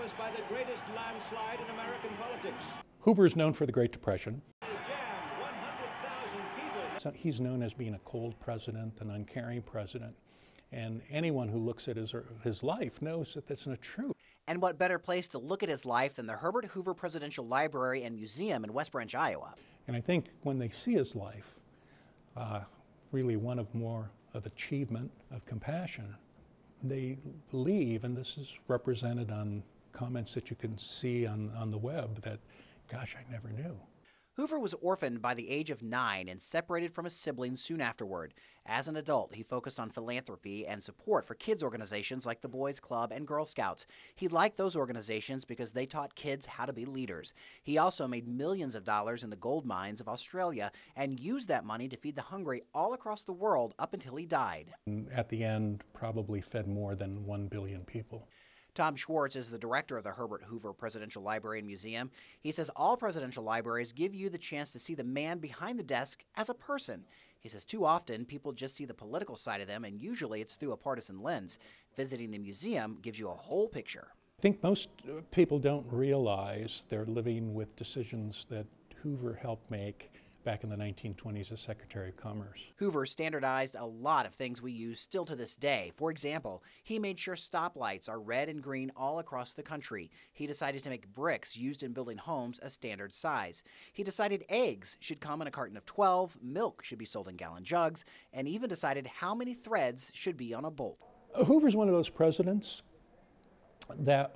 office by the greatest landslide in American politics. Hoover's known for the Great Depression. He jammed 100,000 people. So he's known as being a cold president, an uncaring president. And anyone who looks at his life knows that that's not true. And what better place to look at his life than the Herbert Hoover Presidential Library and Museum in West Branch, Iowa. And I think when they see his life, really one of more of achievement, of compassion, they believe, and this is represented on comments that you can see on the web, that, gosh, I never knew. Hoover was orphaned by the age of 9 and separated from his siblings soon afterward. As an adult, he focused on philanthropy and support for kids' organizations like the Boys Club and Girl Scouts. He liked those organizations because they taught kids how to be leaders. He also made millions of dollars in the gold mines of Australia and used that money to feed the hungry all across the world up until he died. At the end, probably fed more than 1 billion people. Tom Schwartz is the director of the Herbert Hoover Presidential Library and Museum. He says all presidential libraries give you the chance to see the man behind the desk as a person. He says too often people just see the political side of them, and usually it's through a partisan lens. Visiting the museum gives you a whole picture. I think most people don't realize they're living with decisions that Hoover helped make back in the 1920s as Secretary of Commerce. Hoover standardized a lot of things we use still to this day. For example, he made sure stoplights are red and green all across the country. He decided to make bricks used in building homes a standard size. He decided eggs should come in a carton of 12, milk should be sold in gallon jugs, and even decided how many threads should be on a bolt. Hoover's one of those presidents that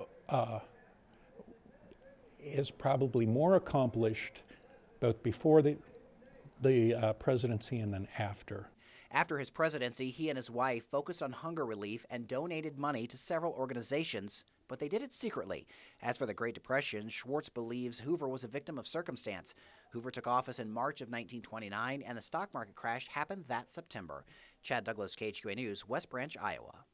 is probably more accomplished both before the presidency and then after. After his presidency, he and his wife focused on hunger relief and donated money to several organizations, but they did it secretly. As for the Great Depression, Schwartz believes Hoover was a victim of circumstance. Hoover took office in March of 1929, and the stock market crash happened that September. Chad Douglas, KHQA News, West Branch, Iowa.